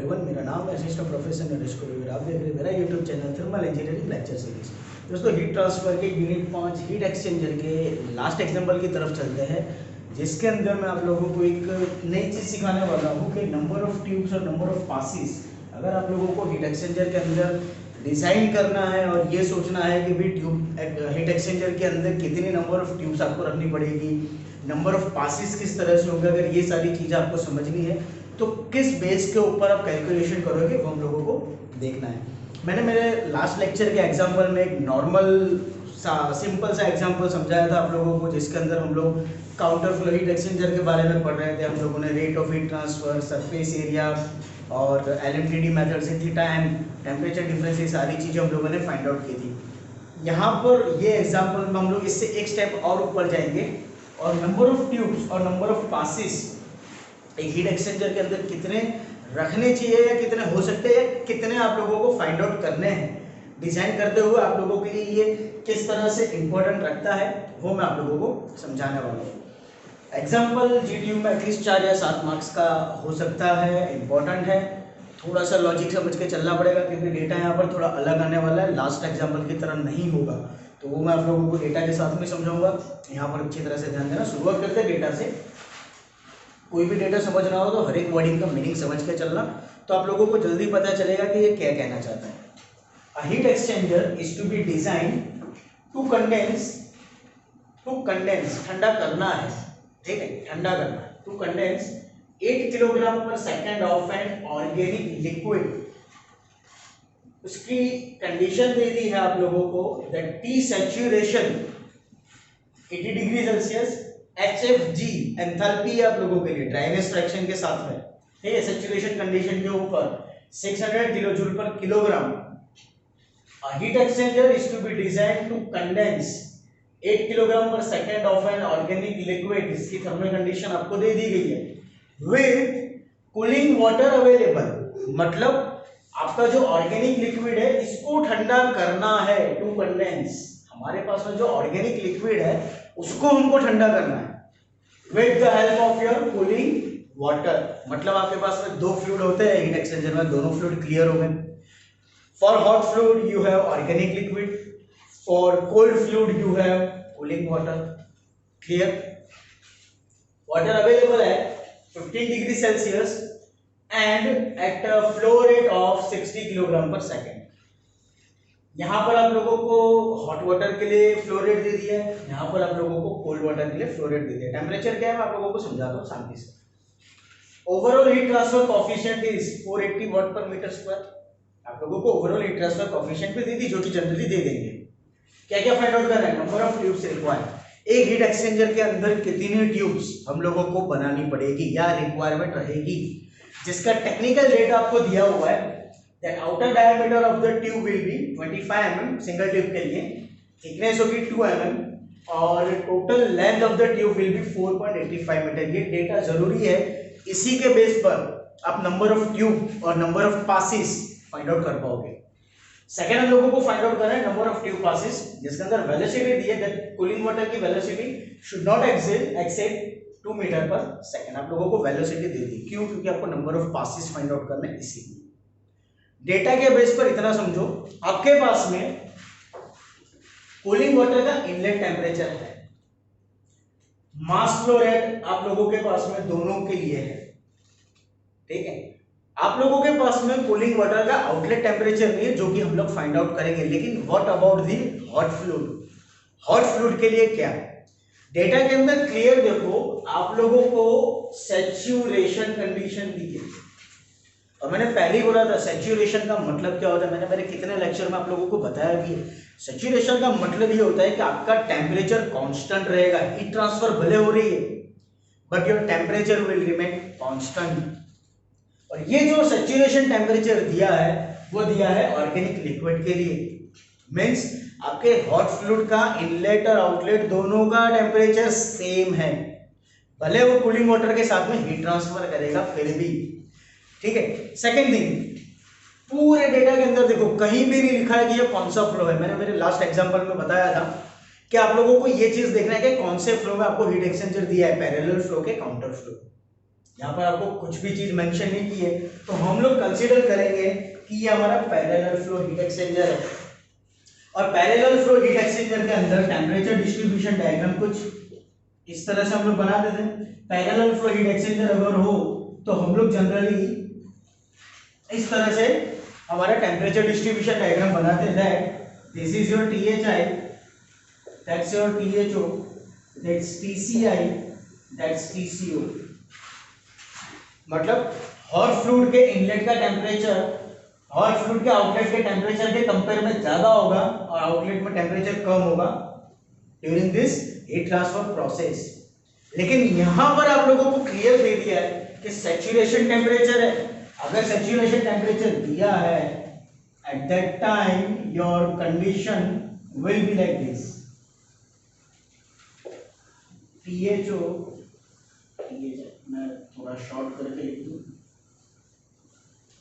Everyone, मेरा नाम है असिस्टेंट प्रोफेसर नरेश कुरेविया। आप देख रहे हैं मेरा YouTube channel thermal engineering lecture series. दोस्तों, हीट ट्रांसफर के यूनिट 5 हीट एक्सचेंजर के लास्ट एग्जांपल की तरफ चलते हैं, जिसके अंदर मैं आप लोगों को एक नई चीज़ सिखाने वाला हूँ कि नंबर ऑफ ट्यूब्स और नंबर ऑफ पासिस अगर आप लोगों को हीट एक्सचेंजर के अंदर डिज़ाइन करना है और ये सोचना है कि भाई ट्यूब हीट एक्सचेंजर के अंदर कितनी नंबर ऑफ ट्यूब्स आपको रखनी पड़ेगी, नंबर ऑफ पासिस किस तरह से होंगे, अगर ये सारी चीज़ें आपको समझनी है तो किस बेस के ऊपर आप कैलकुलेशन करोगे वो हम लोगों को देखना है। मैंने मेरे लास्ट लेक्चर के एग्जांपल में एक नॉर्मल सिंपल सा एग्जांपल समझाया था आप लोगों को, जिसके अंदर हम लोग काउंटर फ्लो हीट एक्सचेंजर के बारे में पढ़ रहे थे। हम लोगों ने rate of heat transfer, surface area और एलएमटीडी मेथड से थीटा एंड टेम्परेचर डिफरेंस, ये सारी चीज़ें हम लोगों ने फाइंड आउट की थी। यहाँ पर ये एग्जाम्पल में हम लोग इससे एक स्टेप और ऊपर जाएंगे और नंबर ऑफ ट्यूब्स और नंबर ऑफ पासिस एक हीट एक्सचेंजर के अंदर कितने रखने चाहिए या कितने हो सकते हैं या कितने आप लोगों को फाइंड आउट करने हैं डिजाइन करते हुए, आप लोगों के लिए ये किस तरह से इंपॉर्टेंट रखता है वो मैं आप लोगों को समझाने वाला हूँ। एग्जाम्पल जीटीयू में एटलीस्ट 4 या 7 मार्क्स का हो सकता है, इंपॉर्टेंट है। थोड़ा सा लॉजिक समझ के चलना पड़ेगा क्योंकि डेटा यहाँ पर थोड़ा अलग आने वाला है, लास्ट एग्जाम्पल की तरह नहीं होगा, तो वो मैं आप लोगों को डेटा के साथ में समझाऊंगा। यहाँ पर अच्छी तरह से ध्यान देना। शुरुआत करते हैं डेटा से। कोई भी डेटा समझना हो तो हर एक वर्डिंग का मीनिंग समझ के चलना, तो आप लोगों को जल्दी पता चलेगा कि ये क्या कहना चाहता है। A heat exchanger is to be design to condense ठंडा करना है, ठीक है, ठंडा करना है, to condense 8 kilogram per second of an organic liquid. उसकी कंडीशन दे दी है आप लोगों को that T saturation 80 degree Celsius, HFG enthalpy आप लोगों के लिए ड्राइनेस फ्रैक्शन के साथ में, ठीक है, सैचुरेशन कंडीशन के ऊपर 600 kilojoule per kilogram. Heat exchanger is to be design to condense 8 kilogram per second of an organic liquid, इसकी थर्मल कंडीशन आपको दे दी गई है, विद कूलिंग वाटर अवेलेबल। मतलब आपका जो ऑर्गेनिक लिक्विड है इसको ठंडा करना है, टू कंडेंस। हमारे पास में जो ऑर्गेनिक लिक्विड है उसको हमको ठंडा करना है with the help of your cooling water. मतलब आपके पास में 2 फ्लूइड होते हैं हीट एक्सचेंजर में, दोनों फ्लूइड क्लियर हो गए। For hot fluid you have organic liquid, for cold fluid you have cooling water. Clear? Water available है 15 degree Celsius and at a flow rate of 60 kilogram per second. यहाँ पर आप लोगों को हॉट वाटर के लिए फ्लो रेट दे दिया है, यहाँ पर आप लोगों को कोल्ड वाटर के लिए फ्लो रेट दे दिया है। टेम्परेचर क्या है मैं आप लोगों को समझाता हूँ शांति से। Overall heat transfer coefficient is 480 वाट पर मीटर स्क्वायर। आप लोगों को ओवरऑल हीट ट्रांसफर कोएफिशिएंट भी दे दी, जो कि जनरली दे देंगे। क्या क्या फाइंड आउट करना है? Number of tubes required. एक हीट एक्सचेंजर के अंदर कितनी ट्यूब्स हम लोगों को बनानी पड़ेगी या रिक्वायरमेंट रहेगी, जिसका टेक्निकल डेटा आपको दिया हुआ है। That outer diameter of the tube will be 25 mm single tube के लिए, थिकनेस होगी 2 mm और total length of the tube will be 4.85 metre. ये डेटा जरूरी है, इसी के बेस पर आप नंबर ऑफ ट्यूब और number of passes find out कर पाओगे। सेकेंड हम लोगों को फाइंड आउट करना है नंबर ऑफ ट्यूब पासिस, जिसके अंदर वेलोसिटी दी है दैट कूलिंग वाटर की velocity should not exceed 2 metre per second. आप लोगों को वेलोसिटी दे दी, क्यों? क्योंकि आपको number of passes find out करना है। इसीलिए डेटा के बेस पर इतना समझो, आपके पास में कूलिंग वाटर का इनलेट टेम्परेचर है, मास फ्लो रेट आप लोगों के पास में दोनों के लिए है, ठीक है। आप लोगों के पास में कूलिंग वाटर का आउटलेट टेम्परेचर नहीं है, जो कि हम लोग फाइंड आउट करेंगे। लेकिन what about the hot fluid? Hot fluid के लिए क्या डेटा के अंदर क्लियर देखो, आप लोगों को सैचुरेशन कंडीशन दी है। और मैंने पहले ही बोला था सैचुरेशन का मतलब क्या होता है, मैंने मेरे कितने लेक्चर में आप लोगों को बताया भी है। सैचुरेशन का मतलब ये होता है कि आपका टेम्परेचर कांस्टेंट रहेगा, हीट ट्रांसफर भले हो रही है but your temperature will remain constant. और ये जो सैचुरेशन टेम्परेचर दिया है वो दिया है ऑर्गेनिक लिक्विड के लिए। मीन्स आपके हॉट फ्लूइड का इनलेट और आउटलेट दोनों का टेम्परेचर सेम है, भले वो कूलिंग वाटर के साथ में हीट ट्रांसफर करेगा फिर भी, ठीक है। सेकेंड थिंग, पूरे डेटा के अंदर देखो कहीं भी नहीं लिखा है कि ये कौन सा फ्लो है। मैंने मेरे लास्ट एग्जांपल में बताया था कि आप लोगों को ये चीज देखना है कि कौन से फ्लो में आपको हीट एक्सचेंजर दिया है, पैरेलल फ्लो के काउंटर फ्लो। यहाँ पर आपको कुछ भी चीज मेंशन नहीं की है, तो हम लोग कंसीडर करेंगे कि ये हमारा पैरेलल फ्लो हीट एक्सचेंजर है। और पैरेलल फ्लो हीट एक्सचेंजर के अंदर टेम्परेचर डिस्ट्रीब्यूशन डायग्राम कुछ इस तरह से हम लोग बना देते हैं। पैरेलल फ्लो हीट एक्सचेंजर अगर हो तो हम लोग जनरली इस तरह से हमारा टेम्परेचर डिस्ट्रीब्यूशन डायग्राम बनाते हैं। This is your THI, that's your THO, that's TCI, that's TCO। मतलब हॉट फ्लूइड के इनलेट का टेम्परेचर हॉट फ्लूइड के आउटलेट के टेम्परेचर के कंपेयर में ज्यादा होगा और आउटलेट में टेम्परेचर कम होगा during this heat transfer process. लेकिन यहां पर आप लोगों को क्लियर दे दिया है कि सैचुरेशन टेम्परेचर है। अगर सैचुरेशन टेम्परेचर दिया है at that time your condition will be like this, THO, मैं थोड़ा शॉर्ट करके लिख दूं,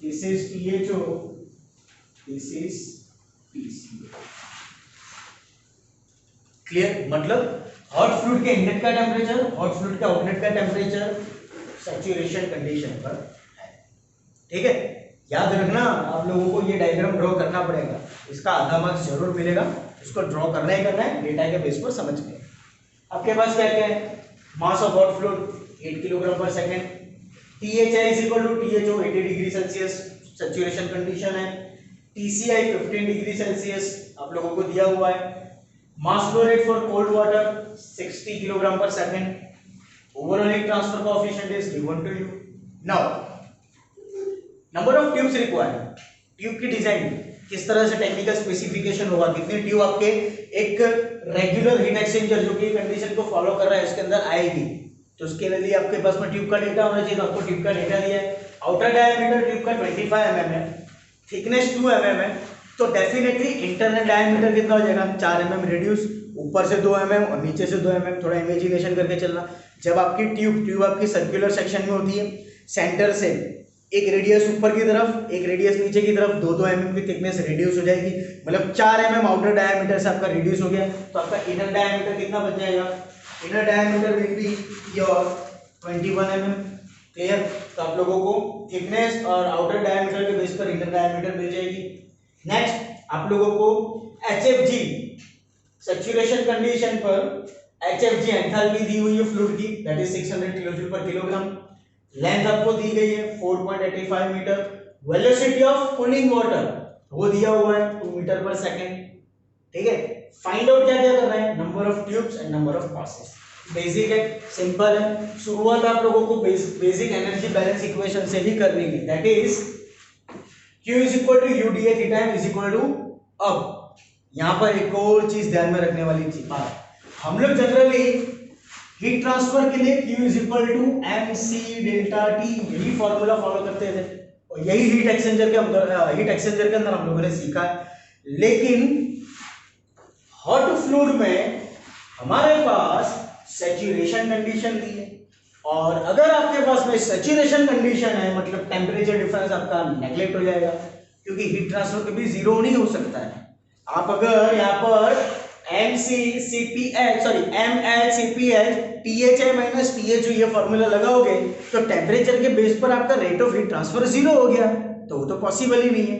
this is THO, this is TCO। Clear? मतलब हॉट फ्लूइड के इनलेट का टेम्परेचर, हॉट फ्लूइड के आउटलेट का टेम्परेचर सैचुरेशन कंडीशन पर है। ठीक है, याद रखना आप लोगों को ये डायग्राम ड्रॉ करना पड़ेगा, इसका आधा मार्क्स जरूर मिलेगा। इसको ड्रॉ करना ही करना है, डेटा के बेस पर समझ के। आपके पास क्या क्या है? Mass of hot fluid 8 kilogram per second, THI is equal to THO 80 degree Celsius saturation condition है, TCI 15 डिग्री सेल्सियस आप लोगों को दिया हुआ है, mass flow rate for cold water 60 kilogram per second, overall heat transfer coefficient is given to you. Now number of tubes required, tube की design किस तरह से टेक्निकल स्पेसिफिकेशन होगा, कितनी ट्यूब आपके एक रेगुलर हीट एक्सचेंजर जो कि कंडीशन को फॉलो कर रहा है इसके अंदर आएगी, तो उसके लिए आपके पास में ट्यूब का डेटा होना चाहिए। तो आपको ट्यूब का डेटा दिया है। आउटर डायमीटर ट्यूब का 25 mm है, थिकनेस 2 mm है, तो डेफिनेटली इंटरनल डायमीटर कितना हो जाएगा? 4 mm रिड्यूस, ऊपर से 2 mm और नीचे से 2 mm। थोड़ा इमेजिनेशन करके चलना। जब आपकी ट्यूब आपकी सर्कुलर सेक्शन में होती है, सेंटर से एक रेडियस ऊपर की तरफ एक रेडियस नीचे की तरफ 2-2 mm की थिकनेस रिड्यूस हो जाएगी। मतलब 4 mm आउटर डायमीटर से आपका रिड्यूस हो गया, तो आपका इनर डायमीटर कितना बच जाएगा? Inner diameter will be your 21 mm। Clear? तो आप लोगों को थिकनेस और आउटर डायमीटर के बेस पर इनर डायमीटर मिल जाएगी। नेक्स्ट आप लोगों को HFG सैचुरेशन कंडीशन पर HFG एंथैल्पी दी हुई है फ्लूइड की, that is 600 kilojoule per kilogram. Length आपको दी गई है 4.85 metre. Velocity of cooling water वो दिया हुआ है 2 मीटर पर सेकेंड। ठीक है, फाइंड आउट क्या क्या करना है? Number of tubes and number of passes. Basic है, सिंपल है। शुरुआत आप लोगों को बेसिक एनर्जी बैलेंस इक्वेशन से ही करनी है, that is Q is equal to UdA theta is equal to. अब यहां पर एक और चीज ध्यान में रखने वाली चीज, हम लोग जनरली हीट ट्रांसफर के लिए Q is equal to MC delta T यही फॉर्मूला फॉलो करते थे और यही हीट एक्सचेंजर के अंदर हम लोगों ने सीखा है। लेकिन हॉट फ्लूइड में हमारे पास सैचुरेशन कंडीशन दी है, और अगर आपके पास में सैचुरेशन कंडीशन है मतलब टेम्परेचर डिफरेंस आपका नेगलेक्ट हो जाएगा, क्योंकि हीट ट्रांसफर कभी जीरो नहीं हो सकता है। आप अगर यहाँ पर MHCpH THI माइनस THO ये फॉर्मूला लगाओगे तो टेम्परेचर के बेस पर आपका rate of heat transfer zero हो गया, तो वो तो पॉसिबल ही नहीं है।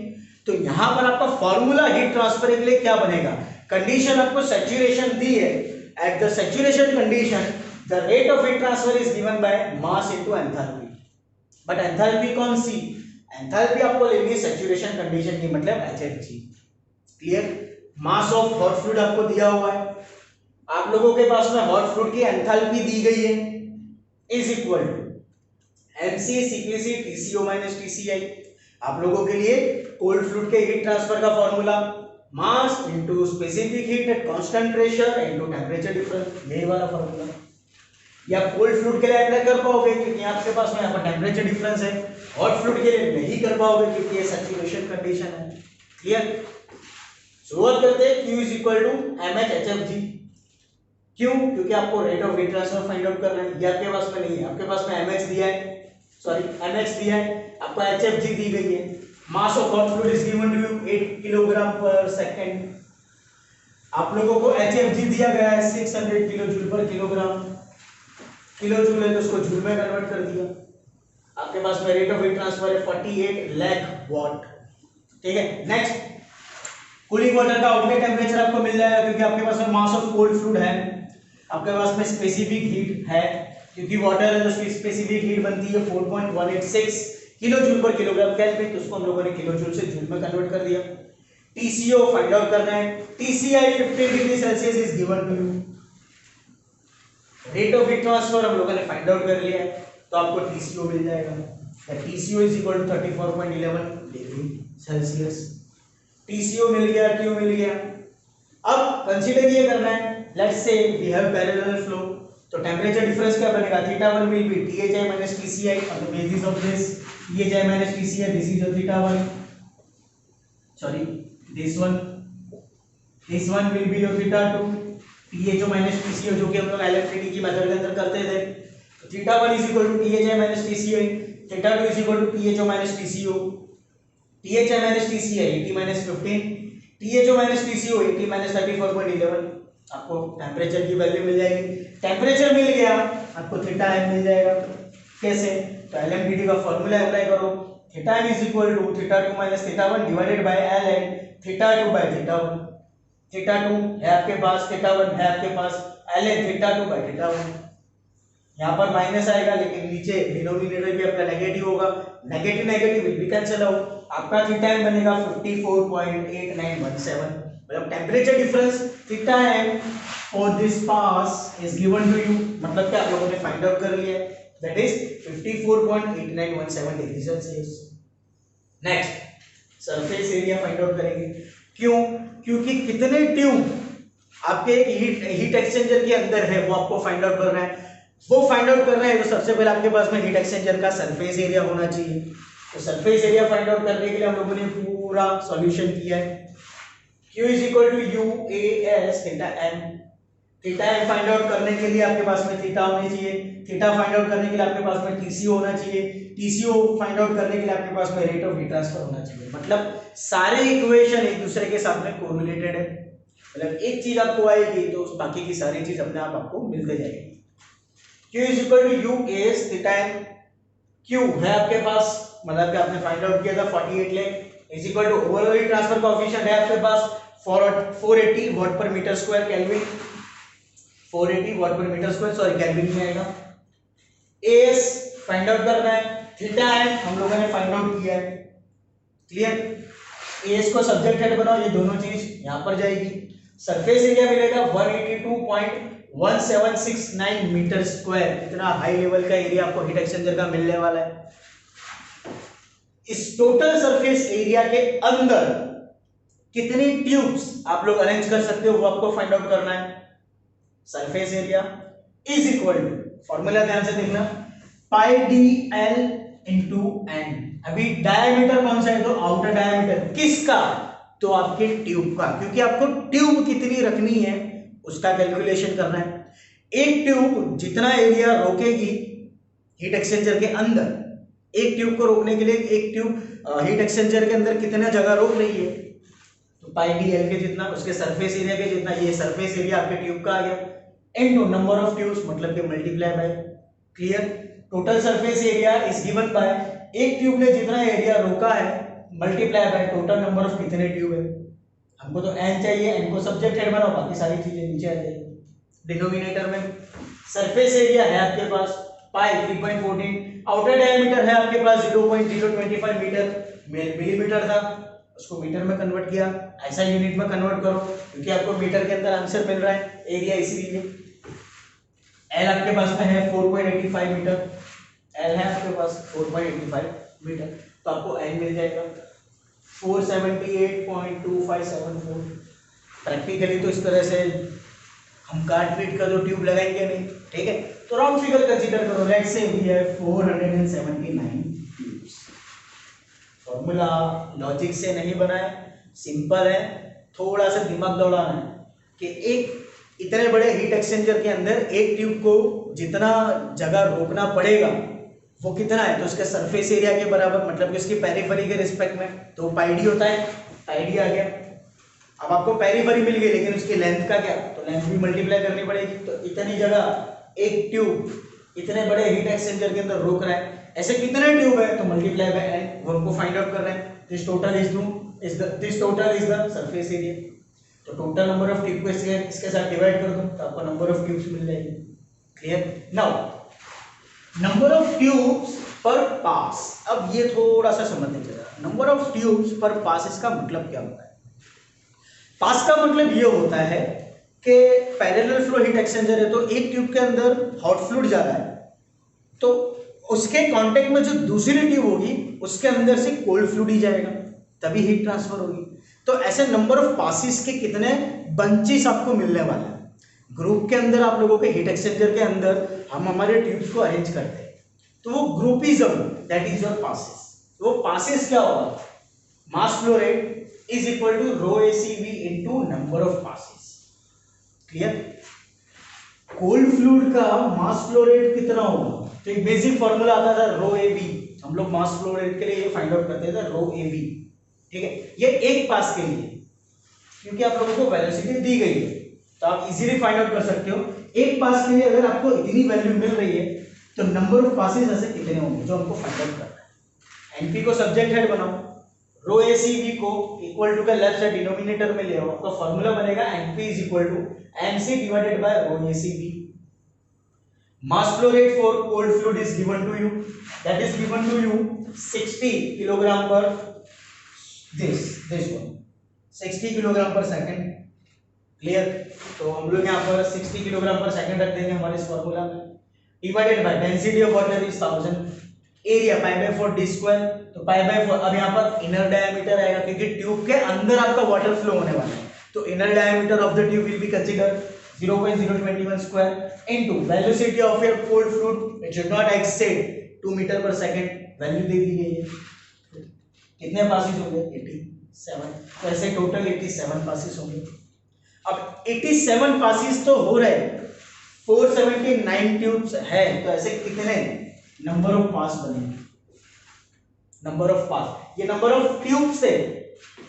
तो यहाँ पर आपका फॉर्मूला हीट ट्रांसफर के लिए क्या बनेगा? कंडीशन आपको सैचुरेशन दी है, at the saturation condition the rate of heat transfer is given by mass into enthalpy. But enthalpy कौन सी? एंथैल्पी आपको लेनी है सैचुरेशन कंडीशन की, मतलब HFG। Clear? Mass of hot fluid आपको दिया हुआ है, आप लोगों के पास में हॉट फ्लूइड की एंथैल्पी दी गई है is equal to MC CpC TCO minus TCI। आप लोगों के लिए कोल्ड फ्लूइड के हीट ट्रांसफर का formula mass into specific heat at constant pressure into temperature difference, यही वाला फॉर्मूला। या कोल्ड फ्लूइड के लिए अप्लाई कर पाओगे क्योंकि आपके पास में यहाँ पर टेंपरेचर डिफरेंस है, हॉट फ्लूइड के लिए नहीं कर पाओगे क्योंकि ये सैचुरेशन कंडीशन है। क्लियर? शुरुआत करते हैं Q is equal to MHHFG। क्यों? क्योंकि आपको rate of heat transfer find out करना है, ये आपके पास में नहीं है। आपके पास में MH दिया है, आपको HFG दी गई है। Mass of hot fluid is given to you 8 kilogram per second. आप लोगों को HFG दिया गया है 600 किलोजूल पर किलोग्राम। किलोजूल है तो उसको जूल में कन्वर्ट कर दिया। आपके पास में रेट ऑफ हीट ट्रांसफर है 48 लाख वॉट। ठीक है, नेक्स्ट कूलिंग वाटर का आउटलेट टेम्परेचर आपको मिल जाएगा क्योंकि आपके पास में मास ऑफ कोल्ड फ्लूइड है, आपके पास में स्पेसिफिक हीट है क्योंकि वाटर है तो उसकी स्पेसिफिक हीट बनती है 4.186 kilo joule per kilogram kelvin, तो उसको हम लोगों ने किलो जूल से जूल में कन्वर्ट कर दिया। टीसीओ फाइंड आउट करना है, TCI 15 degree Celsius is given to you. Rate of heat transfer हम लोगों ने फाइंड आउट कर लिया है तो आपको टीसीओ मिल जाएगा। TCO is equal to 34.11 degree Celsius. TCO मिल गया, क्यू मिल गया। अब कंसीडर ये करना है, let's say we have parallel flow, तो टेम्परेचर डिफरेंस क्या बनेगा, theta 1 will be THI minus TCI on the basis of this THI minus TCI, this is your theta 1, sorry this one will be your theta 2, THO minus TCO जो कि हम लोग LFTD की method के अंदर करते थे, तो theta 1 is equal to THI minus TCI, theta 2 is equal to THO minus TCO, THI minus TCI 80 minus 15, THO minus TCO 80 minus 34.11, आपको टेम्परेचर की वैल्यू मिल जाएगी। टेम्परेचर मिल गया, आपको थीटा m मिल जाएगा। कैसे, तो LMTD का फॉर्मूला अप्लाई करो, theta m is equal to theta 2 minus theta 1 divided by ln theta 2 by theta 1। Theta 2 है आपके पास, थीटा 1 है आपके पास, ln थीटा 2 बाय थीटा 1। यहाँ पर माइनस आएगा लेकिन नीचे डिनोमिनेटर भी आपका नेगेटिव होगा, negative negative will be cancel out, आपका थीटा m बनेगा 54.8917। मतलब temperature difference theta m for this pass is given to you, मतलब क्या आप लोगों ने फाइंड आउट कर लिया है, that is 54.8917 degree Celsius. Next surface area find out करेंगे। क्यों, क्योंकि कितने ट्यूब आपके एक हीट एक्सचेंजर के अंदर है वो आपको फाइंड आउट करना है। वो फाइंड आउट करना है तो सबसे पहले आपके पास में हीट एक्सचेंजर का सरफेस एरिया होना चाहिए। तो सरफेस एरिया फाइंड आउट करने के लिए हम लोगों ने पूरा सॉल्यूशन किया है। Q is equal to UAS theta m। Theta m find out करने के लिए आपके पास में थीटा होनी चाहिए, थीटा फाइंड आउट करने के लिए आपके पास में TCO होना चाहिए, TCO फाइंड आउट करने के लिए आपके पास में रेट ऑफ हीट ट्रांसफर होना चाहिए। मतलब सारे इक्वेशन एक दूसरे के साथ में कोरिलेटेड है, मतलब एक चीज आपको आएगी तो बाकी की सारी चीज अपने आप आपको मिलते जाएगी। Q is equal to UAS theta m। Q है आपके पास, मतलब कि आपने फाइंड आउट किया था 48 lakh is equal to overall heat transfer coefficient है आपके पास 480 वाट पर मीटर स्क्वायर केल्विन, 480 वाट पर मीटर स्क्वायर, सॉरी केल्विन में आएगा। एस फाइंड आउट करना है, थीटा m हम लोगों ने फाइंड आउट किया है, क्लियर। एस को सब्जेक्ट हेड बनाओ, ये दोनों चीज यहां पर जाएगी। सरफेस एरिया मिलेगा 182.1769 मीटर स्क्वायर, इतना हाई लेवल का एरिया आपको हीट एक्सचेंजर का मिलने वाला है। इस टोटल सरफेस एरिया के अंदर कितनी ट्यूब्स आप लोग अरेंज कर सकते हो वो आपको फाइंड आउट करना है। Surface area is equal to, formula ध्यान से देखना, pi D L into N. अभी डायमीटर कौन सा है, तो आउटर डायमीटर किसका, तो आपके ट्यूब का, क्योंकि आपको ट्यूब कितनी रखनी है उसका कैलकुलेशन करना है। एक ट्यूब जितना एरिया रोकेगी हीट एक्सचेंजर के अंदर, एक ट्यूब को रोकने के लिए एक ट्यूब हीट एक्सचेंजर के अंदर कितना जगह रोक रही है, तो पाई डी एल के जितना, उसके सरफेस एरिया के जितना, ये सरफेस एरिया आपके ट्यूब का आ गया, इनटू नंबर ऑफ ट्यूब्स मतलब कि multiply by, clear. Total surface area is given by एक ट्यूब ने जितना एरिया रोका है multiply by total number of कितने ट्यूब है। हमको तो n चाहिए, n को सब्जेक्ट हेड बनाओ, बाकी सारी चीजें नीचे आ जाएगी डिनोमिनेटर में। सरफेस एरिया है आपके पास पाई 3.14, आउटर डायमीटर है आपके पास 0.025 मीटर, मिलीमीटर था उसको मीटर में कन्वर्ट किया, ऐसा यूनिट में कन्वर्ट करो क्योंकि आपको मीटर के अंदर आंसर मिल रहा है एरिया, इसीलिए। एल आपके पास में है 4.85 मीटर, एल है आपके पास 4.85 मीटर, तो आपको एन मिल जाएगा 478.2574। प्रैक्टिकली तो इस तरह से हम काट पीट कर जो ट्यूब लगाएंगे नहीं, ठीक है, तो राउंड फिगर कंसीडर करो, let's say we have 479 tubes. Formula logic से नहीं बनाया, सिंपल है, थोड़ा सा दिमाग दौड़ाना है कि एक इतने बड़े हीट एक्सचेंजर के अंदर एक ट्यूब को जितना जगह रोकना पड़ेगा वो कितना है, तो उसके सरफेस एरिया के बराबर, मतलब कि उसकी पेरिफेरी के रिस्पेक्ट में, तो पाई डी होता है, पाई डी आ गया। अब आपको पेरिफेरी मिल गई लेकिन उसकी लेंथ का क्या, तो लेंथ भी मल्टीप्लाई करनी पड़ेगी, तो इतनी जगह एक ट्यूब इतने बड़े हीट एक्सचेंजर के अंदर रोक रहा है, ऐसे कितने ट्यूब है तो मल्टीप्लाई बाय n, वो हमको फाइंड आउट कर रहे हैं। This total is the surface area. तो टोटल नंबर ऑफ ट्यूब को इसके साथ डिवाइड कर दो तो आपको नंबर ऑफ ट्यूब्स मिल जाएगी। Clear. Now number of tubes पर पास, अब ये थोड़ा सा समझने के लिए, नंबर ऑफ ट्यूब्स पर पास इसका मतलब क्या होता है? पास का मतलब ये होता है कि पैरेलल फ्लो हीट एक्सचेंजर है, तो एक ट्यूब के अंदर हॉट फ्लूइड जा रहा है, तो उसके कांटेक्ट में जो दूसरी ट्यूब होगी उसके अंदर से कोल्ड फ्लूइड ही जाएगा, तभी हीट ट्रांसफर होगी। तो ऐसे नंबर ऑफ पासिस के कितने बंचेस आपको मिलने वाले हैं। ग्रुप के अंदर आप लोगों के हीट एक्सचेंजर के अंदर हम हमारे ट्यूब्स को अरेंज करते हैं, तो वो groupism, that is your passes. वो पासिस क्या होगा? Mass flow rate is equal to rho ACV into number of passes. Clear. Cold fluid का मास फ्लो रेट कितना होगा? तो एक बेसिक फॉर्मूला आता था रो ए बी, हम लोग मास फ्लो रेट के लिए ये फाइंड आउट करते थे रो ए बी। ठीक है, ये एक पास के लिए, क्योंकि आप लोगों को वेलोसिटी दी गई है तो आप इजीली फाइंड आउट कर सकते हो। एक पास के लिए अगर आपको इतनी वैल्यू मिल रही है तो नंबर ऑफ पासेस ऐसे कितने होंगे जो हमको फाइंड आउट करना है। एनपी को सब्जेक्ट हेड बनाओ, रो एसीबी को इक्वल टू का लेफ्ट साइड डिनोमिनेटर में ले आओ, आपका फॉर्मूला बनेगा NP is equal to MC divided by rho ACB. Mass flow rate for cold fluid is given to you, that is given to you 60 kilogram per this one 60 kilogram per second. Clear. तो हम लोग यहाँ पर 60 kilogram per second रख देंगे हमारे इस formula में, divided by density of water is 1000, area pi by 4 D square. तो पाई बाय 4, अब यहाँ पर इनर डायमीटर आएगा क्योंकि ट्यूब के अंदर आपका वाटर फ्लो होने वाला है, तो inner diameter of the tube will be consider 0.021 square into velocity of your cold fluid it should not exceed 2 metre per second, value दे दी गई है। कितने पासिस होंगे? 87। तो ऐसे टोटल 87 पासिस होंगे। अब 87 पासिस तो हो रहे, 479 ट्यूब्स है, तो ऐसे कितने नंबर ऑफ पास बनेंगे? नंबर ऑफ पास, ये नंबर ऑफ ट्यूब्स है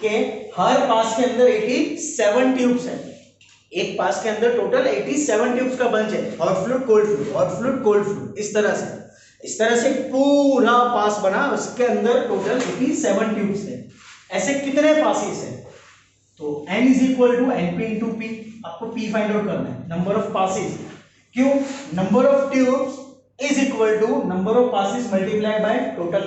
कि हर पास के अंदर 87 ट्यूब्स है। एक पास के अंदर टोटल 87 ट्यूब्स का बंच है, hot fluid cold fluid, hot fluid cold fluid, इस तरह से पूरा पास बना, उसके अंदर टोटल 87 ट्यूब्स है। ऐसे कितने पासिस है? तो n is equal to np into P, आपको p फाइंड आउट करना है, नंबर ऑफ पासिस। क्यों? Number of tubes is equal to number of passes multiply by total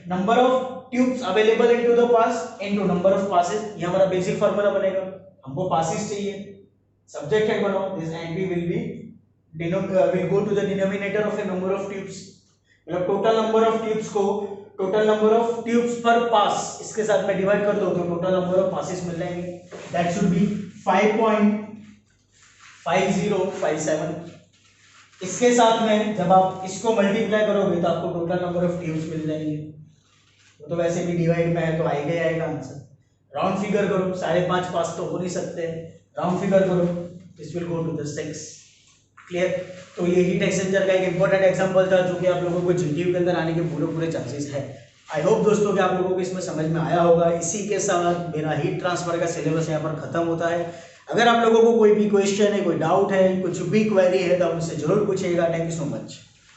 number of tubes available into the pass into number of passes. ये हमारा basic formula बनेगा। हमको passes चाहिए, subject head बनाओ, this np will be will go to the denominator of a number of tubes, मतलब total number of tubes को total number of tubes पर पास इसके साथ में डिवाइड कर दो तो टोटल नंबर ऑफ पासेस मिल जाएंगे, दैट शुड बी 5.5057। इसके साथ में जब आप इसको मल्टीप्लाई करोगे तो आपको टोटल नंबर ऑफ ट्यूब्स मिल जाएंगे। वो तो वैसे भी डिवाइड में है तो आएगा ही आएगा आंसर। राउंड फिगर करो, 5.5 पास तो हो नहीं सकते, राउंड फिगर करो, this will go to the 6। Clear. तो ये हीट एक्सचेंजर का एक इंपॉर्टेंट एग्जांपल था जो कि आप लोगों को जीटीयू के अंदर आने के पूरे चांसेस है। आई होप दोस्तों कि आप लोगों को इसमें समझ में आया होगा। इसी के साथ मेरा हीट ट्रांसफर का सिलेबस यहाँ पर खत्म होता है। अगर आप लोगों को कोई भी क्वेश्चन है, कोई डाउट है, कुछ भी क्वेरी है तो आप मुझसे जरूर पूछिएगा। Thank you so much.